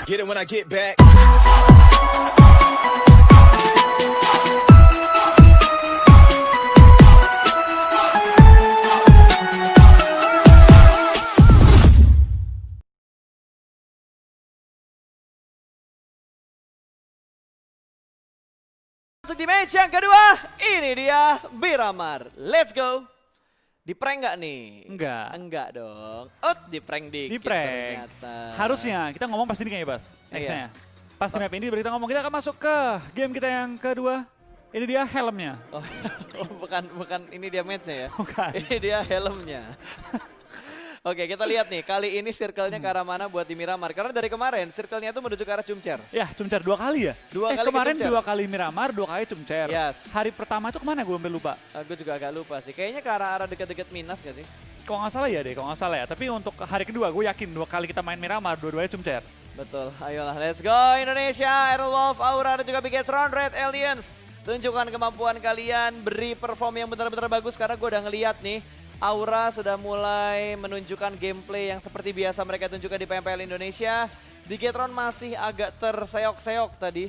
Get it when I get back. Masuk di match yang kedua, ini dia Miramar. Let's go. Di prank nggak nih? Enggak. Enggak dong. Oh, di prank dikit Di prank. ternyata. Harusnya kita ngomong pas ini kayaknya Bas. Next-nya. Pas di map ini berita ngomong kita akan masuk ke game kita yang kedua. Ini dia helmnya. Oh, bukan ini dia match-nya ya? Bukan. Ini dia helmnya. Oke, kita lihat nih. Kali ini circle-nya ke arah mana buat di Miramar. Karena dari kemarin circle-nya tuh menuju ke arah Cumcer. Ya, Cumcer 2 kali ya? Dua kali ke kemarin Cumcer. 2 kali Miramar, 2 kali Cumcer. Yes. Hari pertama itu kemana gue sampai lupa? Gue juga agak lupa sih. Kayaknya ke arah dekat-dekat Minas gak sih? Kalau nggak salah ya deh, kalau nggak salah ya. Tapi untuk hari kedua gue yakin 2 kali kita main Miramar, dua-duanya Cumcer. Betul, ayolah let's go Indonesia, Aerolove, Aura dan juga Bigetron, Red Aliens. Tunjukkan kemampuan kalian, beri perform yang benar-benar bagus karena gue udah ngeliat nih. Aura sudah mulai menunjukkan gameplay yang seperti biasa mereka tunjukkan di PMPL Indonesia. Bigetron masih agak terseok-seok tadi.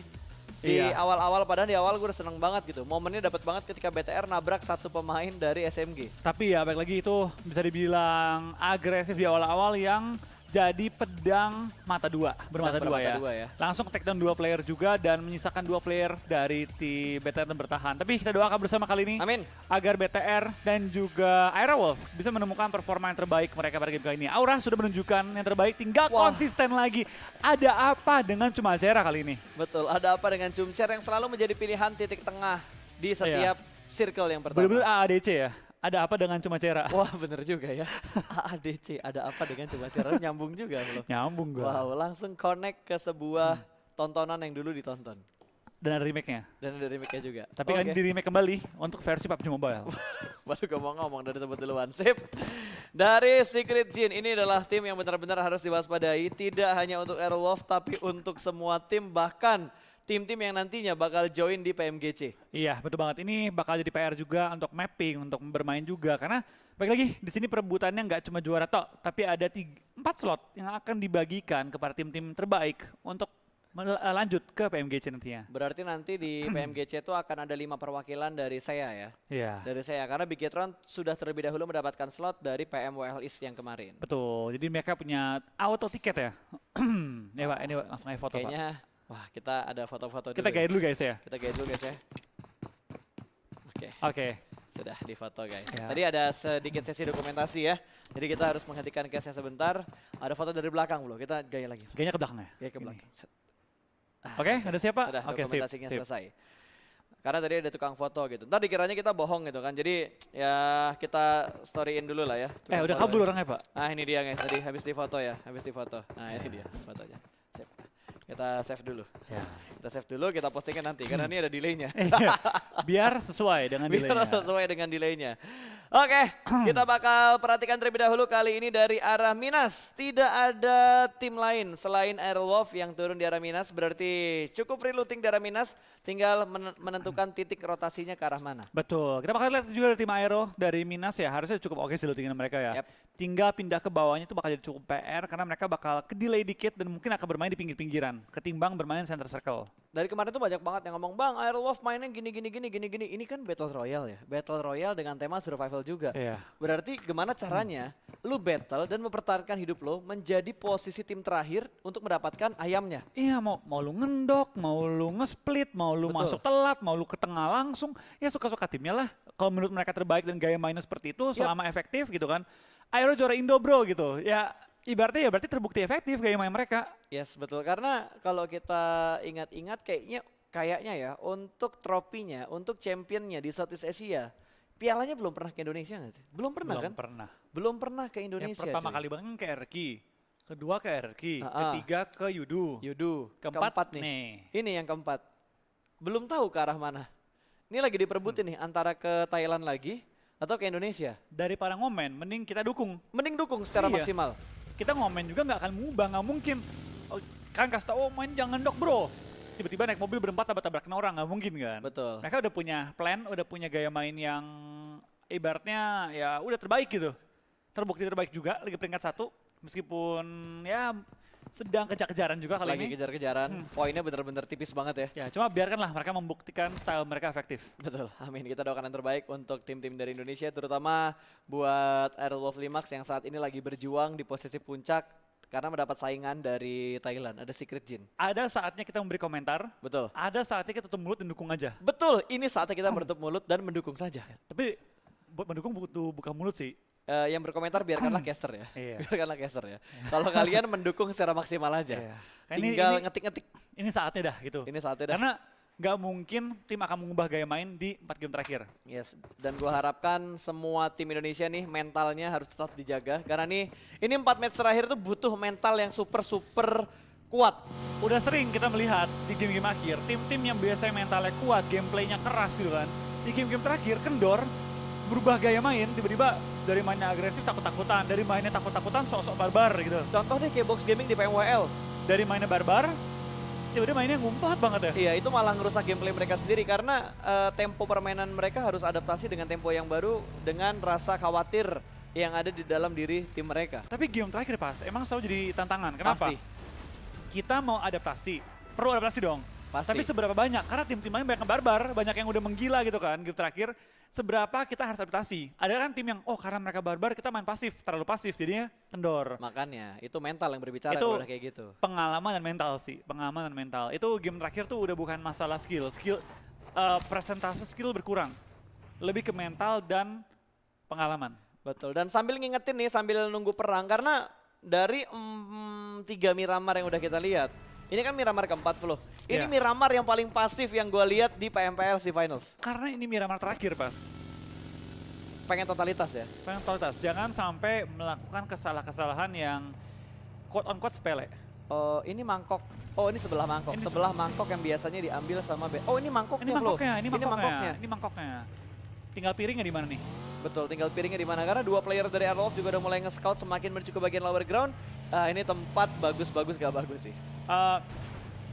Di Iya. awal-awal, padahal di awal gue udah seneng banget gitu. Momennya dapat banget ketika BTR nabrak satu pemain dari SMG. Tapi ya balik lagi itu bisa dibilang agresif di awal-awal yang jadi pedang mata dua, bermata dua bermata ya. dua ya. Langsung take down 2 player juga dan menyisakan 2 player dari tim BTR dan bertahan. Tapi kita doakan bersama kali ini Amin. agar BTR dan juga Aerowolf bisa menemukan performa yang terbaik mereka pada game kali ini. Aura sudah menunjukkan yang terbaik, tinggal Wah. konsisten lagi. Ada apa dengan Cuma Zera kali ini? Betul, ada apa dengan Cumcer yang selalu menjadi pilihan titik tengah di setiap circle yang pertama. Bener-bener AADC ya? Ada apa dengan Cuma Zera? Wah bener juga ya. AADC, ada apa dengan coba Zera? Nyambung juga belum? Nyambung gue. Wow, langsung connect ke sebuah tontonan yang dulu ditonton. Dan ada remake-nya. Dan ada remake-nya juga. Tapi kan Oke. di remake kembali untuk versi PUBG Mobile. Baru gue mau ngomong dari sebut duluan. Sip. Dari Secret Jin, ini adalah tim yang benar-benar harus diwaspadai. Tidak hanya untuk Aerowolf, tapi untuk semua tim. Bahkan tim-tim yang nantinya bakal join di PMGC. Iya, betul banget. Ini bakal jadi PR juga untuk mapping, untuk bermain juga. Karena balik lagi di sini perebutannya nggak cuma juara tok, tapi ada 4 slot yang akan dibagikan kepada tim-tim terbaik untuk lanjut ke PMGC nantinya. Berarti nanti di PMGC itu akan ada 5 perwakilan dari saya ya. Iya, Dari saya, karena Bigetron sudah terlebih dahulu mendapatkan slot dari PMWL East yang kemarin. betul. Jadi mereka punya auto tiket ya. Ya Pak, ini Pak, langsung aja foto Pak. Kayaknya, wah kita ada foto-foto dulu. Kita gaya dulu guys ya. Kita gaya dulu guys ya. Oke, Oke. sudah di foto guys. Ya. Tadi ada sedikit sesi dokumentasi ya. Jadi kita harus menghentikan case-nya sebentar. Ada foto dari belakang bro, kita gaya lagi. Gayanya ke belakang ya. Gaya ke Ini. belakang. Oke, ada siapa? Sudah, Oke, sip, dokumentasinya sip. selesai. Karena tadi ada tukang foto gitu. Ntar dikiranya kita bohong gitu kan. Jadi ya kita storyin dulu lah ya. tukang Udah foto. kabur orangnya Pak. Nah ini dia guys, tadi habis di foto ya, habis di foto. Nah ini dia fotonya. Sip. Kita save dulu. Ya. Kita save dulu, kita postingin nanti karena ini ada delaynya. Biar sesuai dengan Biar delaynya. sesuai dengan delaynya. Oke, kita bakal perhatikan terlebih dahulu kali ini dari arah Minas. Tidak ada tim lain selain Aerowolf yang turun di arah Minas. Berarti cukup free looting di arah Minas. Tinggal menentukan titik rotasinya ke arah mana. Betul. Kita bakal lihat juga dari tim Aero dari Minas ya. Harusnya cukup oke sih lootingan mereka ya. Yep. Tinggal pindah ke bawahnya itu bakal jadi cukup PR karena mereka bakal ke delay dikit dan mungkin akan bermain di pinggir-pinggiran ketimbang bermain center circle. Dari kemarin tuh banyak banget yang ngomong, "Bang, Aerowolf mainnya gini. Ini kan Battle Royale ya. Battle Royale dengan tema survival juga." Iya. Berarti gimana caranya lu battle dan mempertahankan hidup lo menjadi posisi tim terakhir untuk mendapatkan ayamnya. Iya, mau lu ngendok, mau lu nge-split, mau lu Betul. masuk telat, mau lu ke tengah langsung, ya suka-suka timnya lah. Kalau menurut mereka terbaik dan gaya mainnya seperti itu selama efektif gitu kan. Aero juara Indo bro gitu. Ya ibaratnya ya berarti terbukti efektif gaya main mereka. Yes, betul. Karena kalau kita ingat-ingat kayaknya ya untuk tropinya, untuk championnya di Southeast Asia, pialanya belum pernah ke Indonesia nggak sih? Belum pernah Belum kan? pernah. Belum pernah ke Yang Indonesia. pertama cuy. kali banget ke RQ, kedua ke RQ, Ah. ketiga ke Yudu. Yudu, Keempat nih. nih. Ini yang keempat. Belum tahu ke arah mana. Ini lagi diperebutin nih antara ke Thailand lagi atau ke Indonesia. Daripada ngomen, mending kita dukung. Mending dukung secara Iya. maksimal. Kita ngomen juga nggak akan mengubah, nggak mungkin. Oh, kan kasih tau, oh main jangan dok bro. Tiba-tiba naik mobil berempat tabrak-tabrakin orang, nggak mungkin kan. Betul. Mereka udah punya plan, udah punya gaya main yang ibaratnya ya udah terbaik gitu. Terbukti terbaik juga, lagi peringkat 1. Meskipun ya sedang kejar-kejaran juga kali Lagi ini. kejar-kejaran, poinnya bener-bener tipis banget ya. Ya, cuma biarkanlah mereka membuktikan style mereka efektif. Betul, amin. Kita doakan yang terbaik untuk tim-tim dari Indonesia, terutama buat Aerowolf Limax yang saat ini lagi berjuang di posisi puncak karena mendapat saingan dari Thailand, ada Secret Jin. Ada saatnya kita memberi komentar, Betul. ada saatnya kita tutup mulut dan dukung aja. Betul, ini saatnya kita menutup mulut dan mendukung saja. Tapi buat mendukung butuh buka mulut sih. Yang berkomentar biarkanlah caster ya. Iya. Biarkanlah caster ya. Kalau kalian mendukung secara maksimal aja. Iya. Tinggal ngetik-ngetik. Ini saatnya dah gitu. Ini saatnya dah. Karena nggak mungkin tim akan mengubah gaya main di 4 game terakhir. Yes, dan gua harapkan semua tim Indonesia nih mentalnya harus tetap dijaga. Karena ini 4 match terakhir tuh butuh mental yang super kuat. Udah sering kita melihat di game-game akhir, tim-tim yang biasanya mentalnya kuat, gameplaynya keras gitu kan. Di game-game terakhir kendor, berubah gaya main, tiba-tiba dari mainnya agresif takut-takutan, dari mainnya takut-takutan sok-sok barbar gitu. Contoh deh kayak Box Gaming di PMWL. Dari mainnya barbar, tiba-tiba mainnya ngumpat banget ya. Iya, itu malah ngerusak gameplay mereka sendiri karena tempo permainan mereka harus adaptasi dengan tempo yang baru dengan rasa khawatir yang ada di dalam diri tim mereka. Tapi game terakhir pas, emang selalu jadi tantangan. Kenapa? Pasti. Kita mau adaptasi, perlu adaptasi dong. Pasti. Tapi seberapa banyak? Karena tim-tim lain banyak yang barbar, banyak yang udah menggila gitu kan game terakhir. Seberapa kita harus adaptasi? Ada kan tim yang, oh karena mereka barbar kita main pasif, terlalu pasif jadinya kendor. Makanya, itu mental yang berbicara Itu kalau udah kayak gitu. pengalaman dan mental sih, pengalaman dan mental. Itu game terakhir tuh udah bukan masalah skill, presentase skill berkurang. Lebih ke mental dan pengalaman. Betul, dan sambil ngingetin nih, sambil nunggu perang, karena dari 3 Miramar yang udah kita lihat, ini kan Miramar ke-40. Ini Iya. Miramar yang paling pasif yang gue lihat di PMPLC Finals. Karena ini Miramar terakhir pas. Pengen totalitas ya. Pengen totalitas, jangan sampai melakukan kesalahan-kesalahan yang quote-on-quote sepele. Oh, ini mangkok. Oh, ini sebelah mangkok. Ini sebelah mangkok yang biasanya diambil sama Oh, ini mangkoknya, Ini Flo. mangkoknya, ini mangkoknya, mangkoknya. ini mangkoknya. Tinggal piringnya di mana nih? Betul, tinggal piringnya di mana. Karena 2 player dari Aerowolf juga udah mulai nge-scout semakin menuju ke bagian lower ground. Ini tempat bagus-bagus gak bagus sih.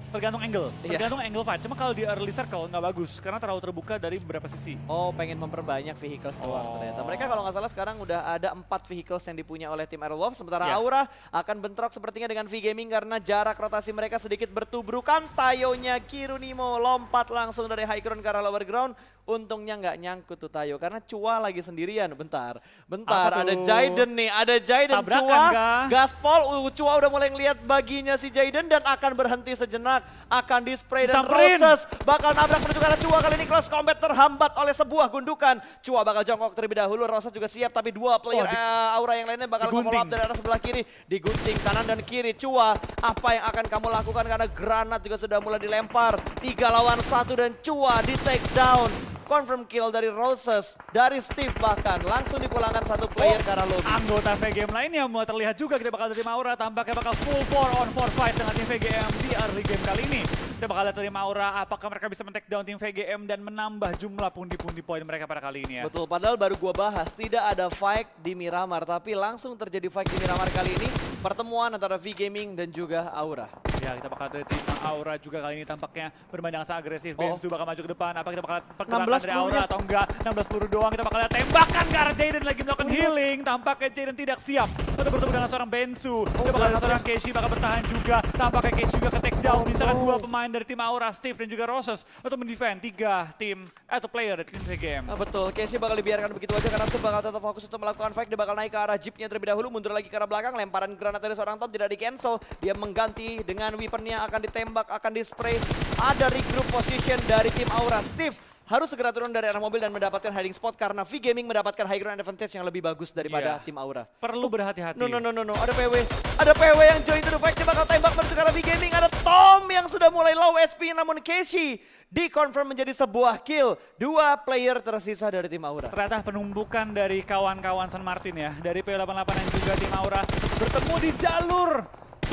Tergantung angle, Iya. tergantung angle fight. Cuma kalau di early circle nggak bagus karena terlalu terbuka dari beberapa sisi. Oh, pengen memperbanyak vehicles keluar ternyata. Mereka kalau nggak salah sekarang udah ada 4 vehicles yang dipunya oleh tim Aerowolf. Sementara Ya. Aura akan bentrok sepertinya dengan V-Gaming karena jarak rotasi mereka sedikit bertubrukan. Tayonya Kirunimo lompat langsung dari high ground ke arah lower ground. Untungnya nggak nyangkut tuh Tayo karena Chua lagi sendirian. Bentar, Apa ada tuh? Jaiden nih, ada Jaiden. Tabrakan Chua, kah? gaspol, Chua udah mulai ngeliat baginya si Jaiden dan akan berhenti sejenak. Akan di-spray dan Disamperin. Roses bakal nabrak menuju ke arah Chua. Kali ini close combat terhambat oleh sebuah gundukan. Chua bakal jongkok terlebih dahulu, Roses juga siap tapi 2 player Aura yang lainnya bakal digunting. follow up dari arah sebelah kiri. Digunting kanan dan kiri. Chua, apa yang akan kamu lakukan karena granat juga sudah mulai dilempar. 3 lawan 1 dan Chua di take down. Confirm kill dari Roses, dari Steve bahkan. Langsung dipulangkan 1 player ke arah lobby. Anggota VGM lainnya mulai terlihat juga kita bakal dari Aura tampaknya bakal full 4-on-4 fight dengan tim VGM di early game kali ini. Kita bakal lihat dari Aura apakah mereka bisa men-take down tim VGM dan menambah jumlah pundi-pundi poin mereka pada kali ini ya. Betul, padahal baru gua bahas tidak ada fight di Miramar, tapi langsung terjadi fight di Miramar kali ini. Pertemuan antara V-Gaming dan juga Aura. Ya kita bakal dari tim Aura juga kali ini tampaknya bermain dengan sangat agresif. Oh. Bensu bakal maju ke depan. Apa kita bakal pergerakan 16 dari Aura pelurunya. atau enggak? 16 peluru doang. Kita bakal lihat tembakan ke arah Jaiden lagi melakukan healing. Tampaknya Jaiden tidak siap untuk bertemu dengan seorang Bensu. Kita bakal lihat seorang Keishi bakal bertahan juga. Tampaknya Keishi juga ke take down. Misalkan 2 pemain dari tim Aura, Steve dan juga Roses untuk mendefend 3 tim atau player dari tim VGM. Betul, Casey bakal dibiarkan begitu aja karena Steve bakal tetap fokus untuk melakukan fight. Dia bakal naik ke arah jeepnya terlebih dahulu, mundur lagi ke arah belakang. Lemparan granat dari seorang Tom tidak di cancel. Dia mengganti dengan weaponnya, akan ditembak, akan di-spray. Ada regroup position dari tim Aura. Steve harus segera turun dari arah mobil dan mendapatkan hiding spot karena V-Gaming mendapatkan high ground advantage yang lebih bagus daripada Iya. tim Aura. Perlu berhati-hati. No, ada PW. Ada PW yang join to the fight. Dia bakal tembak menuju ke arah V-Gaming. Ada Tom yang sudah mulai low SP namun Casey di-confirm menjadi sebuah kill. 2 player tersisa dari tim Aura. Ternyata penumbukan dari kawan-kawan San Martin ya, dari P88 dan juga tim Aura bertemu di jalur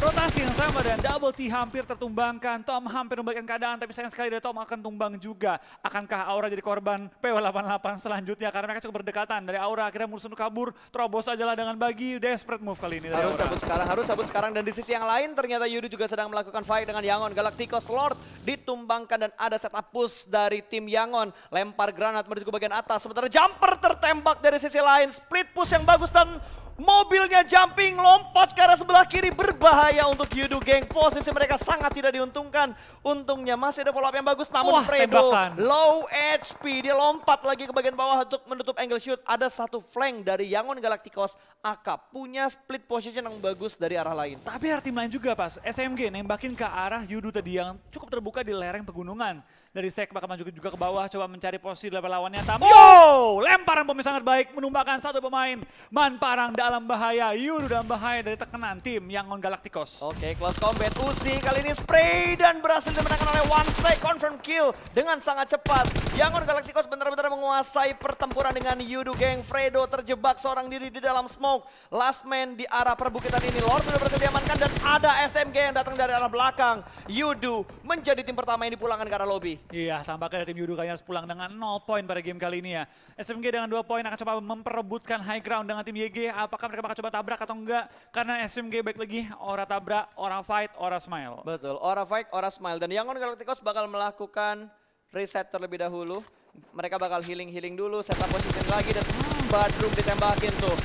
rotasi yang sama dan Double T hampir tertumbangkan. Tom hampir membalikkan keadaan tapi sayang sekali dari Tom akan tumbang juga. Akankah Aura jadi korban PW88 selanjutnya karena mereka cukup berdekatan. Dari Aura akhirnya Mursun kabur, terobos aja lah dengan bagi desperate move kali ini dari Harus Aura. sabut sekarang dan di sisi yang lain ternyata Yudu juga sedang melakukan fight dengan Yangon. Galacticos Lord ditumbangkan dan ada setup push dari tim Yangon. Lempar granat menuju ke bagian atas sementara jumper tertembak dari sisi lain. Split push yang bagus dan Mobilnya jumping, lompat ke arah sebelah kiri, berbahaya untuk Yudu Gang. Posisi mereka sangat tidak diuntungkan. Untungnya masih ada follow up yang bagus, namun Wah, Fredo tembakan. low HP. Dia lompat lagi ke bagian bawah untuk menutup angle shoot. Ada satu flank dari Yangon Galacticos. Aka punya split position yang bagus dari arah lain. Tapi ada tim lain juga pas, SMG nembakin ke arah Yudu tadi yang cukup terbuka di lereng pegunungan. Dari Sek bakal maju juga ke bawah, coba mencari posisi level lawannya. Yo! Lemparan bomnya sangat baik, menumbangkan satu pemain. Man Parang dalam bahaya, Yudu dalam bahaya dari tekanan tim Yangon Galacticos. Oke, close combat. Uzi kali ini spray dan berhasil dimenangkan oleh One Strike. Confirm kill dengan sangat cepat. Yangon Galacticos benar-benar menguasai pertempuran dengan Yudu Gang. Fredo terjebak seorang diri di dalam smoke. Last man di arah perbukitan ini. Lord sudah berhasil diamankan dan ada SMG yang datang dari arah belakang. Yudu menjadi tim pertama yang dipulangkan ke arah lobby. Iya, tampaknya tim Yudu kayaknya harus pulang dengan 0 poin pada game kali ini ya. SMG dengan 2 poin akan coba memperebutkan high ground dengan tim YG. Apakah mereka bakal coba tabrak atau enggak? Karena SMG baik lagi, ora tabrak, ora fight, ora smile. Betul, ora fight, ora smile. Dan Yangon Galacticos bakal melakukan reset terlebih dahulu. Mereka bakal healing dulu, setup position lagi dan Badrum ditembakin tuh.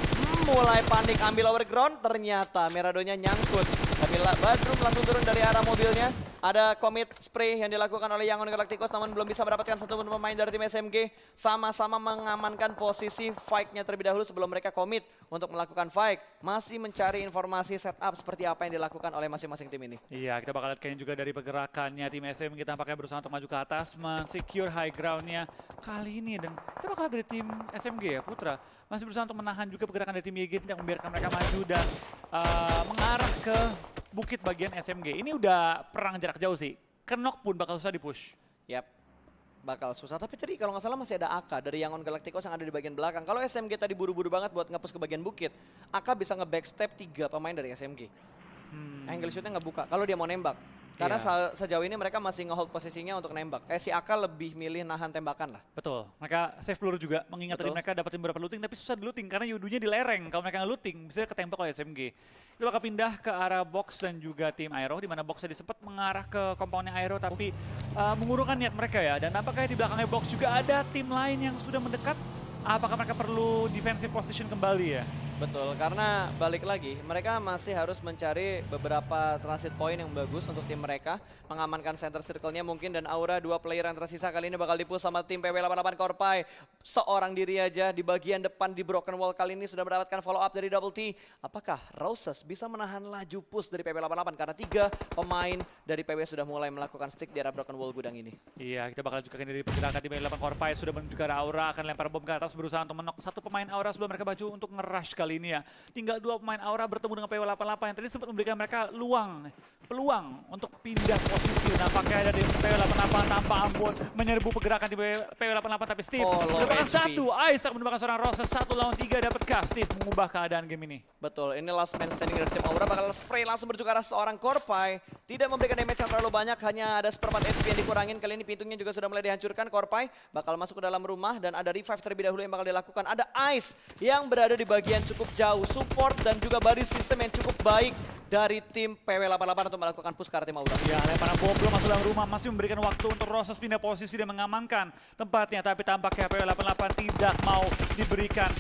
Mulai panik ambil overground, ternyata Miradonya nyangkut. Tapi Badrum langsung turun dari arah mobilnya. Ada commit spray yang dilakukan oleh Yangon Galacticos namun belum bisa mendapatkan satu pemain dari tim SMG. Sama-sama mengamankan posisi fight-nya terlebih dahulu sebelum mereka commit untuk melakukan fight. Masih mencari informasi setup seperti apa yang dilakukan oleh masing-masing tim ini. Iya, kita bakal lihat kayaknya juga dari pergerakannya tim SMG tampaknya berusaha untuk maju ke atas, men-secure high ground-nya kali ini. Dan kita bakal lihat dari tim SMG ya, Putra. Masih berusaha untuk menahan juga pergerakan dari tim YG yang membiarkan mereka maju dan mengarah ke bukit bagian SMG. Ini udah perang jarak jauh sih. Kenok pun bakal susah di-push. Yap, bakal susah. Tapi tadi kalau nggak salah masih ada AK dari Yangon Galacticos yang ada di bagian belakang. Kalau SMG tadi buru-buru banget buat nge-push ke bagian bukit, AK bisa nge-backstep 3 pemain dari SMG. Angle shootnya nggak buka kalau dia mau nembak. Karena sejauh ini mereka masih nge-hold posisinya untuk nembak. Si AK lebih milih nahan tembakan lah. Betul, mereka save peluru juga, mengingat tadi mereka dapetin beberapa looting, tapi susah di-looting karena Yudunya di lereng. Kalau mereka nge-looting, bisa ketembak oleh SMG. Itu bakal pindah ke arah box dan juga tim Aero, di mana box tadi sempat mengarah ke komponen Aero, tapi mengurungkan niat mereka ya. Dan nampaknya di belakangnya box juga ada tim lain yang sudah mendekat. Apakah mereka perlu defensive position kembali ya? Betul, karena balik lagi, mereka masih harus mencari beberapa transit point yang bagus untuk tim mereka. Mengamankan center circle-nya mungkin, dan Aura 2 player yang tersisa kali ini bakal dipush sama tim PW88 Korpai. Seorang diri aja di bagian depan di Broken Wall kali ini sudah mendapatkan follow up dari Double T. Apakah Roses bisa menahan laju push dari PW88? Karena 3 pemain dari PW sudah mulai melakukan stick di arah Broken Wall gudang ini. Iya, kita bakal juga dari pergerakan tim PW88 Korpai sudah menuju ke arah Aura, akan lempar bom ke atas berusaha untuk menok satu pemain Aura sebelum mereka maju untuk nge-rush kali ini ya. Tinggal 2 pemain Aura bertemu dengan PW88 yang tadi sempat memberikan mereka peluang untuk pindah posisi. Nampaknya ada di PW88 tanpa ampun menyerbu pergerakan di PW88, tapi Steve mendapatkan satu. Isaac mendapatkan seorang Roses 1 lawan 3, dapatkah Steve mengubah keadaan game ini? Betul, ini last man standing dari tim Aura bakal spray langsung menuju ke arah seorang Korpai. Tidak memberikan damage yang terlalu banyak, hanya ada seperempat HP yang dikurangin. Kali ini pintunya juga sudah mulai dihancurkan. Korpai bakal masuk ke dalam rumah dan ada revive terlebih dahulu yang bakal dilakukan. Ada Ice yang berada di bagian cukup jauh, support dan juga body system yang cukup baik dari tim PW88 untuk melakukan push ke arah tim Aura. Ya, lemparan bom belum masuk dalam rumah, masih memberikan waktu untuk Roses pindah posisi dan mengamankan tempatnya, tapi tampaknya PW88 tidak mau diberikan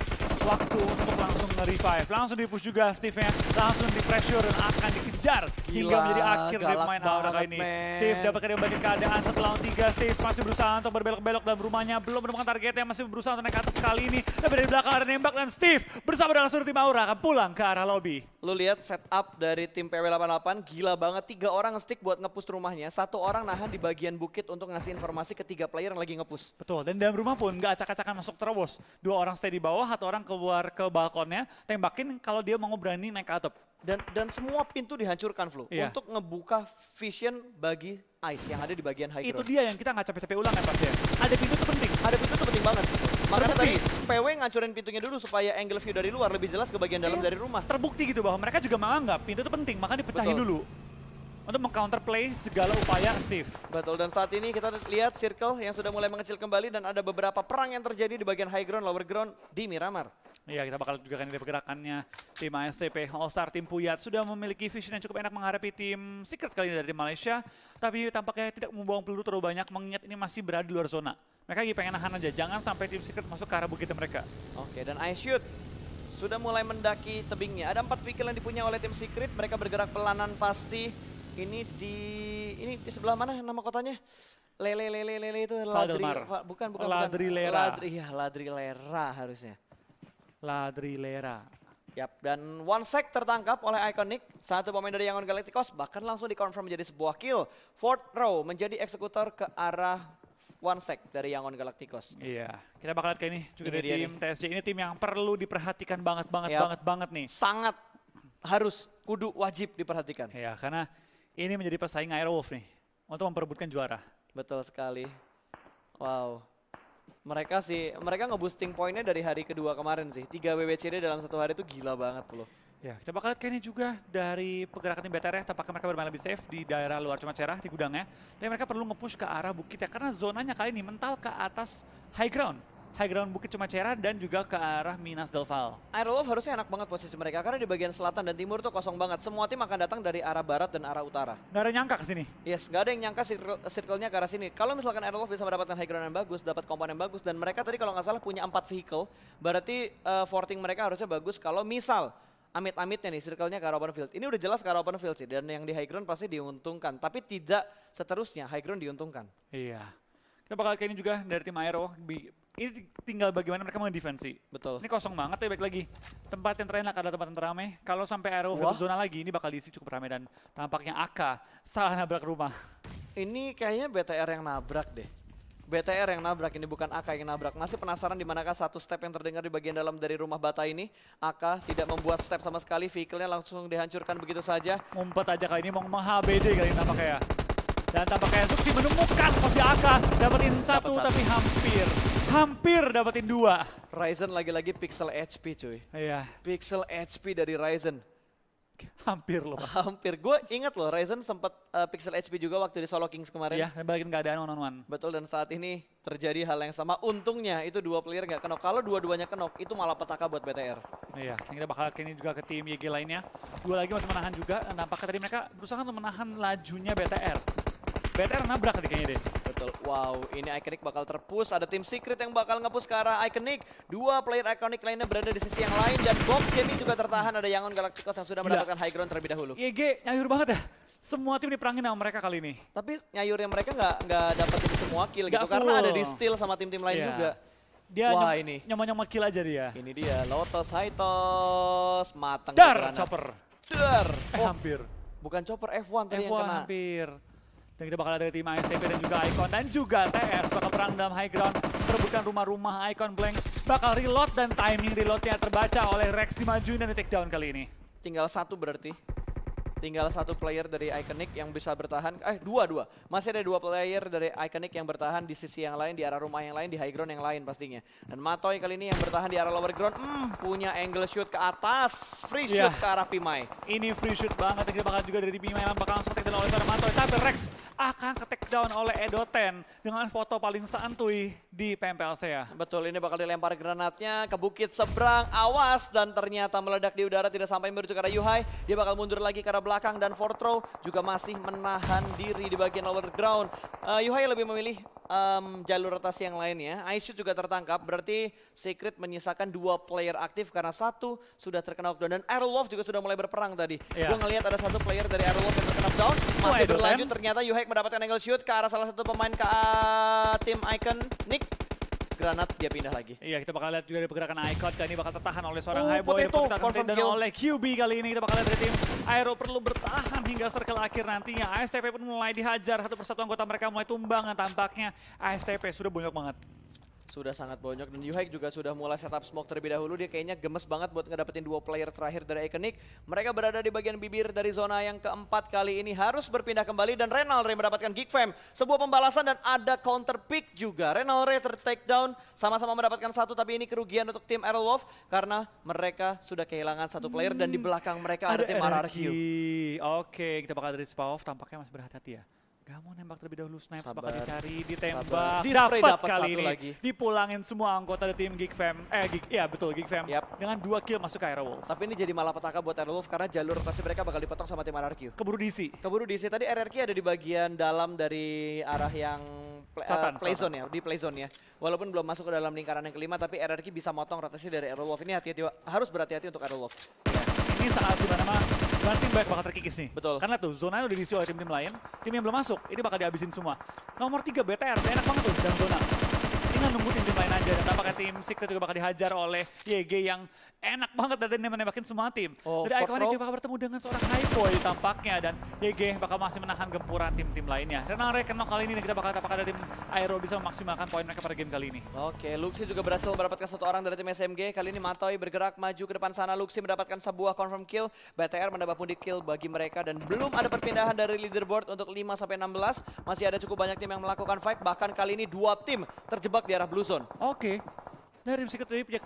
waktu untuk langsung nge-revive. Langsung di-push juga Steve-nya, langsung di-pressure dan akan dikejar hingga menjadi akhir dari pemain Aura kali ini. Steve dapat kembali keadaan 1 lawan 3. Steve masih berusaha untuk berbelok-belok dalam rumahnya, belum menemukan targetnya, masih berusaha untuk naik ke atas kali ini. Tapi dari belakang ada nembak dan Steve bersama dengan seluruh tim Aura akan pulang ke arah lobby. Lu lihat setup dari tim PW88 gila banget. 3 orang nge-stick buat nge-push rumahnya, 1 orang nahan di bagian bukit untuk ngasih informasi ke 3 player yang lagi nge-push. Betul, dan dalam rumah pun nggak acak-acakan masuk terobos. 2 orang stay di bawah, 1 orang keluar ke balkonnya, tembakin kalau dia mau berani naik ke atap. Dan semua pintu dihancurkan, Flu, untuk ngebuka vision bagi Ice yang ada di bagian high ground. Itu dia yang kita nggak capek-capek ulang ya Pas ya. Ada pintu itu penting. Ada pintu itu penting banget. Makanya tadi PW ngancurin pintunya dulu supaya angle view dari luar lebih jelas ke bagian dalam dari rumah. Terbukti gitu bahwa mereka juga menganggap pintu itu penting, maka dipecahin dulu. Untuk meng-counterplay segala upaya Steve. Betul, dan saat ini kita lihat circle yang sudah mulai mengecil kembali dan ada beberapa perang yang terjadi di bagian high ground, lower ground di Miramar. Iya, kita bakal juga kan dari pergerakannya tim ASTP All-Star, tim Puyat sudah memiliki vision yang cukup enak menghadapi tim Secret kali ini dari Malaysia, tapi tampaknya tidak membuang peluru terlalu banyak mengingat ini masih berada di luar zona. Mereka lagi pengen nahan aja, jangan sampai tim Secret masuk ke arah bukit mereka. Oke, dan Ice Shoot sudah mulai mendaki tebingnya. Ada 4 vehicle yang dipunya oleh tim Secret, mereka bergerak pelanan pasti. Ini di sebelah mana nama kotanya? Lele itu Valdemar. bukan Ladrilera. Ladrilera harusnya. Ladrilera. Yap, dan OneSec tertangkap oleh Iconic, satu pemain dari Yangon Galacticos, bahkan langsung dikonfirm menjadi sebuah kill. Fourth row menjadi eksekutor ke arah OneSec dari Yangon Galacticos. Iya, kita bakal lihat kayak ini juga Ini dari dia tim TSJ. Ini tim yang perlu diperhatikan banget nih. Sangat harus, kudu, wajib diperhatikan. Iya, karena ini menjadi pesaing Aerowolf nih untuk memperebutkan juara. Betul sekali. Wow. Mereka nge-boosting poinnya dari hari kedua kemarin sih. 3 WWCD dalam satu hari itu gila banget loh. Ya, kita bakal lihat kayaknya juga dari pergerakan tim BTR ya, tampaknya mereka bermain lebih safe di daerah luar Cuma Cerah di gudangnya. Dan mereka perlu nge-push ke arah bukit ya, karena zonanya kali ini mental ke atas high ground. High ground bukit Cuma Cerah dan juga ke arah Minas Del Val. Aerolov harusnya enak banget posisi mereka karena di bagian selatan dan timur tuh kosong banget. Semua tim akan datang dari arah barat dan arah utara. Nggak ada nyangka ke sini. Yes, nggak ada yang nyangka circle-nya ke arah sini. Kalau misalkan Aerolov bisa mendapatkan high ground yang bagus, dapat komponen yang bagus, dan mereka tadi kalau nggak salah punya 4 vehicle, berarti forting mereka harusnya bagus kalau misal amit-amitnya nih circle-nya ke arah open field. Ini udah jelas ke arah open field sih, dan yang di high ground pasti diuntungkan. Tapi tidak seterusnya, high ground diuntungkan. Iya. Kita bakal kayak ini juga dari tim Aero. Ini tinggal bagaimana mereka mendefensi. Betul. Ini kosong banget ya, baik lagi. Tempat yang terenak adalah tempat yang teramai. Kalau sampai Aero dapat zona lagi, ini bakal diisi cukup ramai dan tampaknya AK salah nabrak rumah. Ini kayaknya BTR yang nabrak deh. BTR yang nabrak, ini bukan AK yang nabrak. Masih penasaran di manakah satu step yang terdengar di bagian dalam dari rumah bata ini. AK tidak membuat step sama sekali, vehicle-nya langsung dihancurkan begitu saja. Ngumpet aja kali ini, mau meng-HBD kali ini tampaknya ya. Dan tampaknya Zuxi menemukan posisi AK, dapetin satu tapi hampir dapetin 2. Ryzen lagi-lagi pixel HP cuy. Iya. Pixel HP dari Ryzen. Hampir loh Mas. Hampir, gue inget loh Ryzen sempat pixel HP juga waktu di Solo Kings kemarin. Iya, balikin keadaan one-on-one. Betul, dan saat ini terjadi hal yang sama. Untungnya itu 2 player nggak kenok. Kalau dua-duanya kenok itu malah petaka buat BTR. Iya, kita bakal kini juga ke tim YG lainnya. 2 lagi masih menahan juga. Nampaknya tadi mereka berusaha untuk menahan lajunya BTR. BTR nabrak tadi kayaknya deh. Betul, wow, ini Iconic bakal terpush. Ada tim Secret yang bakal nge-push ke arah Iconic. 2 player Iconic lainnya berada di sisi yang lain. Dan Box Gaming juga tertahan. Ada Yangon Galacticos yang sudah mendapatkan high ground terlebih dahulu. YG nyayur banget ya. Semua tim diperangin sama mereka kali ini. Tapi nyayurnya mereka nggak dapetin semua kill gitu. Karena ada di steal sama tim-tim lain juga. Dia wah, ini nyoma-nyoma kill aja dia. Ini dia, Lotus Hytos. Matang. Dar, chopper. Dar. Hampir. Bukan chopper, F1 tadi yang kena. Hampir. Dan kita bakal ada dari tim ASTP dan juga Icon. Dan juga TS bakal perang dalam high ground. Perebutkan rumah-rumah Icon Blank. Bakal reload dan timing reloadnya terbaca oleh Rex dimajuin dan di take down kali ini. Tinggal 1 berarti. Tinggal 1 player dari Iconic yang bisa bertahan. Dua. Masih ada 2 player dari Iconic yang bertahan di sisi yang lain, di arah rumah yang lain, di high ground yang lain pastinya. Dan Matoy kali ini yang bertahan di arah lower ground. Punya angle shoot ke atas. Free shoot ke arah Pimai. Ini free shoot banget. Dan kita bakal juga dari Pimai yang bakal langsung take down oleh seorang Matoy. Tapi Rex akan ke take down oleh Edo10 dengan foto paling santuy di PMPLC ya. Betul, ini bakal dilempar granatnya ke bukit seberang. Awas, dan ternyata meledak di udara, tidak sampai menuju ke arah Yuhai. Dia bakal mundur lagi ke arah belakang, dan fourth row juga masih menahan diri di bagian lower ground. Yuhai lebih memilih jalur rotasi yang lainnya. Aishoot juga tertangkap, berarti Secret menyisakan 2 player aktif karena 1 sudah terkena knockdown. Dan Aerolov juga sudah mulai berperang tadi. Gue ngelihat ada 1 player dari Aerolov yang terkena knockdown. Masih berlanjut, ternyata Yuhai mendapatkan angle shoot ke arah salah satu pemain tim Iconic. Granat, dia pindah lagi. Iya, kita bakal lihat juga dari pergerakan Icon. Kali ini bakal tertahan oleh seorang Highboy. Kita akan dan oleh QB kali ini. Kita bakal lihat dari tim Aero perlu bertahan hingga circle akhir nantinya. ASTP pun mulai dihajar. Satu persatu anggota mereka mulai tumbang. Tampaknya ASTP sudah bonyok banget. Sudah sangat bonyok, dan Yuhai juga sudah mulai setup smoke terlebih dahulu. Dia kayaknya gemes banget buat ngedapetin 2 player terakhir dari Iconic. Mereka berada di bagian bibir dari zona yang keempat kali ini. Harus berpindah kembali, dan Renalre mendapatkan Geek Fam. Sebuah pembalasan dan ada counter pick juga. Renalre ter-take down, sama-sama mendapatkan 1, tapi ini kerugian untuk tim Aerolov karena mereka sudah kehilangan 1 player dan di belakang mereka ada tim RRQ. Oke, kita bakal dari Spawn, tampaknya masih berhati-hati ya. Gak mau nembak terlebih dahulu, Snipes Sabar. bakal dicari, Sabar. ditembak, Di-spray dapat dapat kali satu ini. lagi. Dipulangin semua anggota dari tim Geek Fam. Yap. Dengan 2 kill masuk ke Aerowolf. Tapi ini jadi malapetaka buat Aerowolf karena jalur rotasi mereka bakal dipotong sama tim RRQ. Keburu DC. Keburu DC tadi RRQ ada di bagian dalam dari arah yang Selatan. ya, di play zone ya. Walaupun belum masuk ke dalam lingkaran yang kelima, tapi RRQ bisa motong rotasi dari Aerowolf. Ini hati-hati, harus berhati-hati untuk Aerowolf. Ini saat dimana mah tim baik bakal terkikis nih. Betul. Karena tuh zonanya udah diisi oleh tim-tim lain, tim yang belum masuk, ini bakal dihabisin semua. Nomor 3 BTR, udah enak banget tuh dalam zona. Tinggal nunggu tim-tim lain aja, dan tampaknya tim Secret juga bakal dihajar oleh YG yang enak banget dan menembakin semua tim. Oh, Dari Fort Iconic Row. juga bakal bertemu dengan seorang Highboy tampaknya, dan YG bakal masih menahan gempuran tim-tim lainnya. Renang Rekeno kali ini kita bakal apakah dari tim Aero bisa memaksimalkan poin mereka pada game kali ini. Oke, Luxi juga berhasil mendapatkan satu orang dari tim SMG. Kali ini Matoy bergerak maju ke depan sana. Luxi mendapatkan sebuah confirm kill. BTR mendapat pundi kill bagi mereka dan belum ada perpindahan dari leaderboard untuk 5-16. Masih ada cukup banyak tim yang melakukan fight. Bahkan kali ini 2 tim terjebak di arah blue zone. Oke. Dari tim Secret tadi punya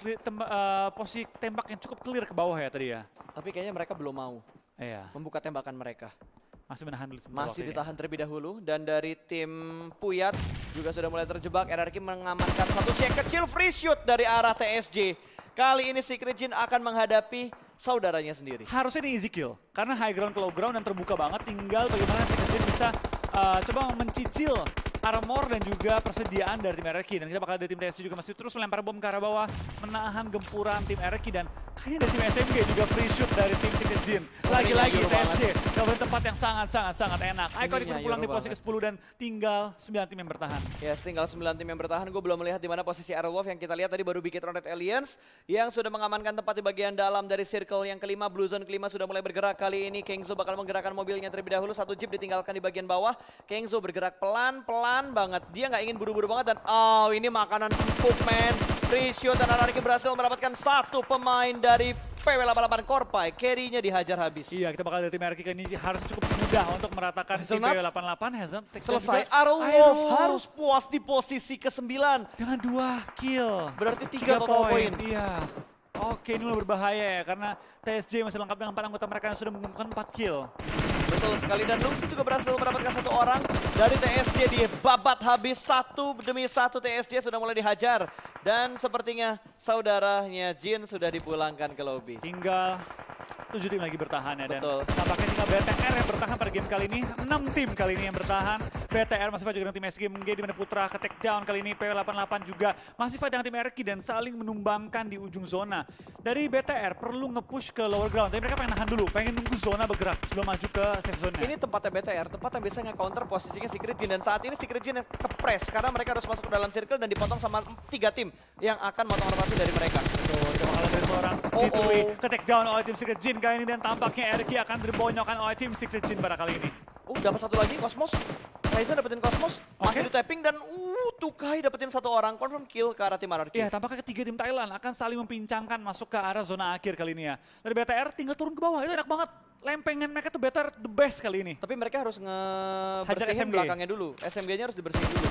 posisi tembak yang cukup clear ke bawah ya tadi ya. Tapi kayaknya mereka belum mau Iya, membuka tembakan mereka. masih menahan dulu sebentar Masih waktu ini. ditahan terlebih dahulu. Dan dari tim Puyat juga sudah mulai terjebak. RRQ mengamankan satu shake kecil free shoot dari arah TSJ. Kali ini Secret Jin akan menghadapi saudaranya sendiri. Harusnya ini easy kill, karena high ground ke low ground dan terbuka banget. Tinggal bagaimana Secret Jin bisa coba mencicil armor dan juga persediaan dari tim RRQ. Dan kita bakal dari tim TSJ juga masih terus melempar bom ke arah bawah, menahan gempuran tim RRQ. Dan kayaknya dari tim SMG juga free shoot dari tim Secret Jin. Lagi-lagi Ini TSJ dapat tempat yang sangat pulang Ini pulang di nyayur posisi ke-10 dan tinggal 9 tim yang bertahan. Ya, tinggal 9 tim yang bertahan. Gue belum melihat di mana posisi Aerowolf. Yang kita lihat tadi baru Bigetron Red Aliens yang sudah mengamankan tempat di bagian dalam dari circle yang kelima. Blue zone kelima sudah mulai bergerak. Kali ini Kengzo bakal menggerakkan mobilnya terlebih dahulu. Satu jeep ditinggalkan di bagian bawah. Kengzo bergerak pelan-pelan banget. Dia nggak ingin buru-buru banget dan ini makanan empuk, man. Free shoot dan RRQ berhasil mendapatkan satu pemain dari PW88 Korpai. Carry-nya dihajar habis. Iya, kita bakal dari tim RRQ ini harus cukup mudah untuk meratakan tim Hazelnuts. PW88. Hazelnuts Selesai. juga Aerowolf harus puas di posisi ke-9. dengan 2 kill. Berarti 3 total poin. Iya. Oke, ini mulai berbahaya ya karena TSJ masih lengkap dengan 4 anggota mereka yang sudah mengumumkan 4 kill. Betul sekali, dan Luxi juga berhasil mendapatkan satu orang dari TSJ. Di babat habis 1 demi 1 TSJ sudah mulai dihajar. Dan sepertinya saudaranya Jin sudah dipulangkan ke lobby. Tinggal 7 tim lagi bertahan ya, dan Betul. tampaknya tinggal BTR yang bertahan pada game kali ini. 6 tim kali ini yang bertahan. BTR masih fight juga dengan tim SGMG di mana Putra ke take down kali ini. PW88 juga masih fight dengan tim RRQ dan saling menumbangkan di ujung zona. Dari BTR perlu nge-push ke lower ground, tapi mereka pengen nahan dulu, pengen nunggu zona bergerak sebelum maju ke safe zone. Ini tempatnya BTR, tempat yang bisa nge-counter posisinya Secret Jin. Dan saat ini Secret Jin yang ke-press karena mereka harus masuk ke dalam circle dan dipotong sama 3 tim yang akan motong rotasi dari mereka. Betul, kita bakal dari seorang G2 ke take down oleh tim Secret Jin kali ini, dan tampaknya RRQ akan dibonyokkan oleh tim Secret Jin pada kali ini. Dapat satu lagi, Cosmos. Ryzen dapetin Cosmos, masih Oke. di tapping dan Tukai dapetin satu orang, confirm kill ke arah tim RRQ. Iya, tampaknya ketiga tim Thailand akan saling mempincangkan masuk ke arah zona akhir kali ini ya. Dari BTR tinggal turun ke bawah, itu enak banget. Lempengan mereka tuh BTR the best kali ini. Tapi mereka harus Hajar ngebersihin SMG. belakangnya dulu. SMG-nya harus dibersihin dulu.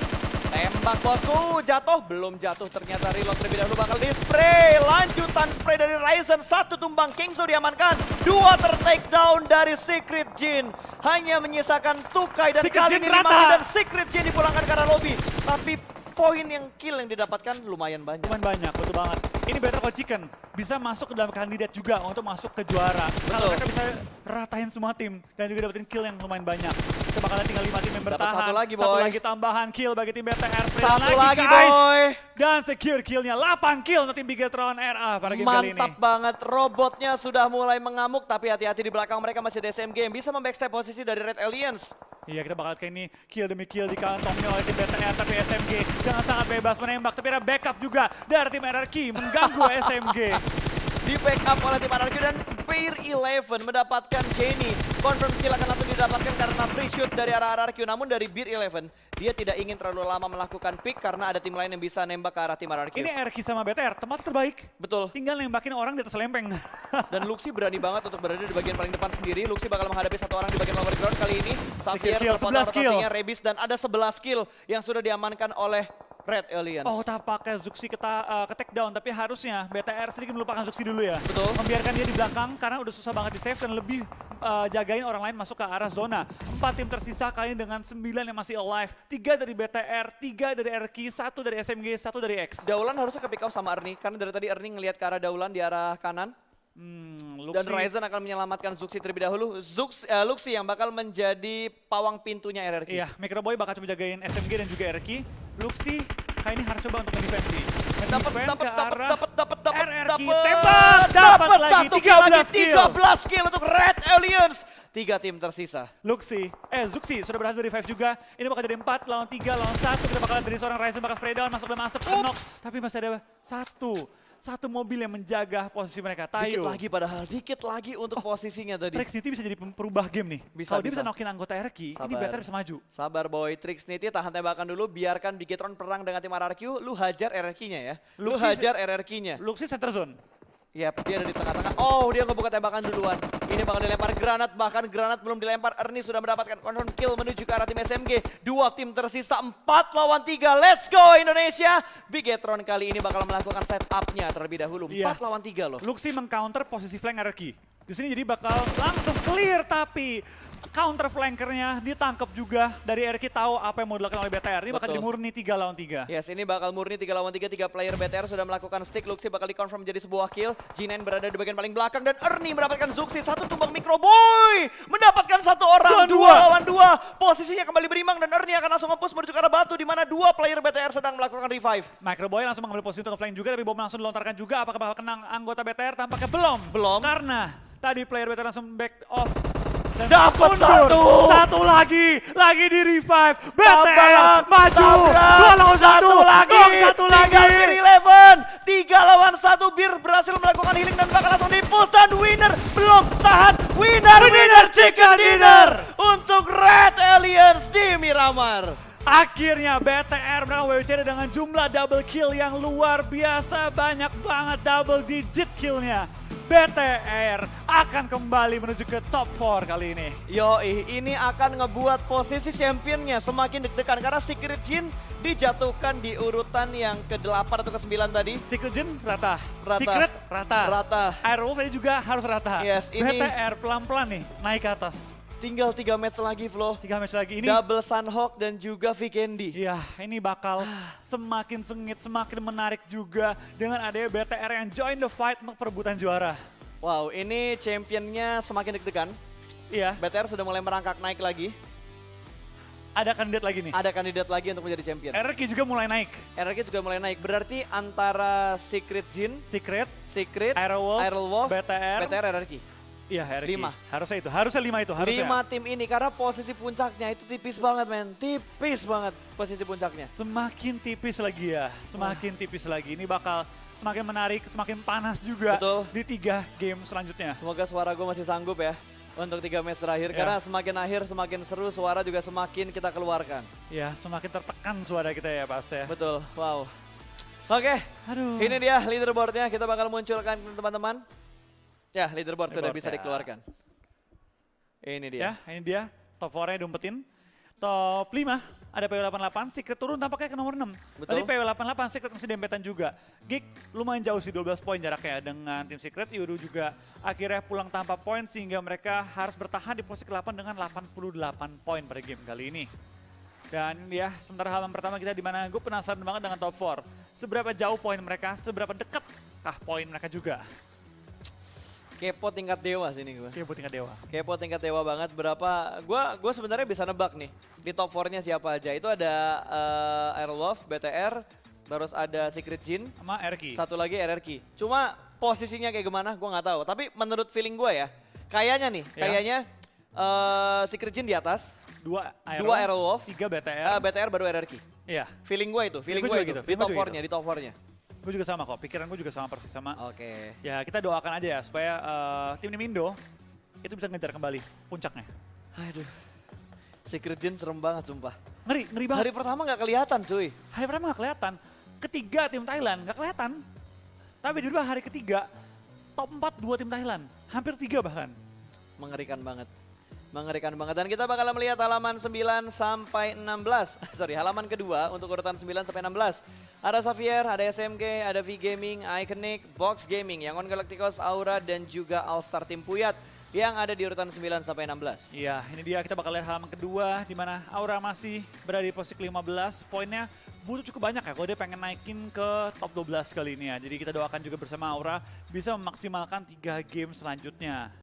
Tembak bosku, jatuh, belum jatuh. Ternyata reload terlebih dahulu bakal di-spray. Lanjutan spray dari Ryzen, 1 tumbang, Kingzo diamankan. 2 ter-take down dari Secret Jin. Hanya menyisakan Tukai dan Secret kali Jin ini rata. 5 dan Secret Jin dipulangkan ke arah lobby. Tapi poin yang kill yang didapatkan lumayan banyak. Lumayan banyak, betul banget. Ini Better Call Chicken bisa masuk ke dalam kandidat juga untuk masuk ke juara. Kalau mereka bisa ratain semua tim dan juga dapetin kill yang lumayan banyak. Kita bakalan tinggal 5 tim yang Dapat bertahan. satu lagi, Satu boy. lagi tambahan kill bagi tim BTR. Satu lagi, guys. boy. Dan secure killnya 8 kill untuk tim Bigetron RA pada game kali ini. Mantap banget, robotnya sudah mulai mengamuk, tapi hati-hati di belakang mereka masih ada SMG yang bisa membackstab posisi dari Red Aliens. Iya, kita bakal kayak ini kill demi kill dikantongnya oleh tim BTR, tapi SMG dengan sangat bebas menembak, tapi ada backup juga dari tim RRQ mengganggu SMG. Di backup oleh tim RRQ dan Pair 11 mendapatkan Jenny. Confirm kill akan langsung didapatkan karena free shoot dari arah RRQ. Namun dari Beer 11, dia tidak ingin terlalu lama melakukan pick karena ada tim lain yang bisa nembak ke arah tim RRQ. Ini RRQ sama BTR, tempat terbaik. Betul. Tinggal nembakin orang di atas lempeng. Dan Luxi berani banget untuk berada di bagian paling depan sendiri. Luxi bakal menghadapi satu orang di bagian lower ground kali ini. Xavier kill, terpotong 11 kill. rotasinya, Rebis, dan ada 11 kill yang sudah diamankan oleh Red Aliens. Oh, tampaknya Zuxi ke take down, tapi harusnya BTR sedikit melupakan Zuxi dulu ya. Betul. Membiarkan dia di belakang karena udah susah banget di save dan lebih jagain orang lain masuk ke arah zona. 4 tim tersisa kali ini dengan 9 yang masih alive. 3 dari BTR, 3 dari RQ, 1 dari SMG, 1 dari X. Daulan harusnya ke pick off sama Ernie, karena dari tadi Ernie ngelihat ke arah Daulan di arah kanan. Dan Ryzen akan menyelamatkan Zuxi terlebih dahulu. Luxi yang bakal menjadi pawang pintunya RRQ. Iya, Microboy bakal coba jagain SMG dan juga RQ. Luxi kali ini harus coba untuk nge-defense sih. Dapat RRQ tembak, dapat lagi 13 kill untuk Red Aliens. 3 tim tersisa. Zuxi sudah berhasil dari 5 juga. Ini bakal jadi 4 lawan 3 lawan 1. Kita bakalan dari seorang Ryzen bakal spray down, masuk dalam asap, Knox. Tapi masih ada satu mobil yang menjaga posisi mereka. Dikit lagi padahal, dikit lagi untuk posisinya tadi. Trixnity bisa jadi perubah game nih. Kalau dia bisa knockin anggota RQ, ini BTR bisa maju. Sabar boy, Trixnity tahan tembakan dulu, biarkan Bigetron perang dengan tim RRQ, lu hajar RRQ-nya ya. Lu hajar RRQ-nya. Luxi center zone. Yap, dia ada di tengah-tengah. Oh, dia ngebuka tembakan duluan. Ini bakal dilempar granat, bahkan granat belum dilempar. Ernie sudah mendapatkan confirm kill menuju ke arah tim SMG. 2 tim tersisa, 4 lawan 3. Let's go Indonesia. Bigetron kali ini bakal melakukan setup-nya terlebih dahulu. 4 lawan 3 loh. Luxi mengcounter posisi flank RQ. Di sini jadi bakal langsung clear, tapi counter flankernya ditangkap juga dari RQ, tahu apa yang mau dilakukan oleh BTR. Ini bakal jadi murni 3 lawan 3. Yes, ini bakal murni 3 lawan 3. 3 player BTR sudah melakukan stick. Luxi bakal dikonfirm menjadi sebuah kill. G9 berada di bagian paling belakang dan Ernie mendapatkan Zuxi. 1 tumbang Microboy. Mendapatkan 1 orang. 2 lawan 2. Posisinya kembali berimbang dan Ernie akan langsung nge-push menuju ke arah batu di mana 2 player BTR sedang melakukan revive. Microboy langsung mengambil posisi untuk flank juga, tapi bom langsung dilontarkan juga. Apakah bakal kena anggota BTR? Tampaknya belum. Karena tadi player BTR langsung back off. Dapat 1 lagi di revive. BTR maju. 2 lawan 1 lagi. 3 lawan 1. Bir berhasil melakukan healing dan bakal langsung di-push dan winner belum tahan. Winner chicken dinner untuk Red Aliens di Miramar. Akhirnya BTR menang WWCD dengan jumlah double kill yang luar biasa, banyak banget double digit killnya. BTR akan kembali menuju ke top 4 kali ini. Yoi, ini akan ngebuat posisi championnya semakin deg-degan karena Secret Jin dijatuhkan di urutan yang ke-8 atau ke-9 tadi. Secret Jin rata. Secret rata. Airwolf tadi juga harus rata. Yes, ini BTR pelan-pelan nih naik ke atas. Tinggal 3 match lagi, Flo. 3 match lagi ini. Double Sunhawk dan juga Vikendi. Iya, ini bakal semakin sengit, semakin menarik juga dengan adanya BTR yang join the fight untuk perebutan juara. Wow, ini championnya semakin deg-degan. Iya. BTR sudah mulai merangkak naik lagi. Ada kandidat lagi nih. Ada kandidat lagi untuk menjadi champion. RRQ juga mulai naik. RRQ juga mulai naik. Berarti antara Secret Jin, Secret, Aerowolf, BTR, RRQ. Iya, RRQ. 5. Harusnya itu. Harusnya 5 itu. Harusnya. 5 tim ini karena posisi puncaknya itu tipis banget, men. Tipis banget posisi puncaknya. Semakin tipis lagi ya. Semakin tipis lagi. Ini bakal semakin menarik, semakin panas juga. Betul. Di 3 game selanjutnya. Semoga suara gue masih sanggup ya untuk 3 match terakhir. Karena semakin akhir semakin seru, suara juga semakin kita keluarkan. Ya, semakin tertekan suara kita ya, Pas ya. Betul. Wow. Oke. Aduh. Ini dia leaderboardnya. Kita bakal munculkan teman-teman. Ya, leaderboard sudah bisa dikeluarkan. Ini dia. Ya, ini dia. Top 4-nya diumpetin. Top 5 ada PW88, Secret turun tampaknya ke nomor 6. Betul. Tadi PW88, Secret masih dempetan juga. Gig lumayan jauh sih, 12 poin jaraknya dengan tim Secret. Yudu juga akhirnya pulang tanpa poin sehingga mereka harus bertahan di posisi ke-8 dengan 88 poin pada game kali ini. Dan ya, sementara halaman pertama kita di mana gue penasaran banget dengan top 4. Seberapa jauh poin mereka, seberapa dekat poin mereka juga. Kepo tingkat dewa sini gue. Kepo tingkat dewa. Kepo tingkat dewa banget. Berapa? Gue sebenarnya bisa nebak nih di top 4-nya siapa aja. Itu ada Aerowolf, BTR, terus ada Secret Jin, sama RRQ. Satu lagi RRQ. Cuma posisinya kayak gimana gue nggak tahu. Tapi menurut feeling gue ya, kayaknya Secret Jin di atas, 2 Aerowolf, 3 BTR, BTR baru RRQ. Iya. Feeling gue itu, feeling gue itu. Gitu. Di top 4-nya, di top 4-nya. Gue juga sama kok, pikiran gue juga sama persis sama. Oke. Ya kita doakan aja ya supaya tim Nimindo itu bisa ngejar kembali puncaknya. Aduh, Secret Jin serem banget sumpah. Ngeri banget. Hari pertama nggak kelihatan cuy. Hari pertama nggak kelihatan. Ketiga tim Thailand nggak kelihatan. Tapi juga hari ketiga top 4 2 tim Thailand. Hampir 3 bahkan. Mengerikan banget. Mengerikan banget. Dan kita bakal melihat halaman 9 sampai 16. Sorry, halaman kedua untuk urutan 9 sampai 16. Ada Xavier, ada SMG, ada V-Gaming, Iconic, Box Gaming, Yangon Galacticos, Aura, dan juga All-Star Tim Puyat yang ada di urutan 9 sampai 16. Iya, ini dia kita bakal lihat halaman kedua di mana Aura masih berada di posisi 15. Poinnya butuh cukup banyak ya kalau dia pengen naikin ke top 12 kali ini ya. Jadi kita doakan juga bersama Aura bisa memaksimalkan 3 game selanjutnya.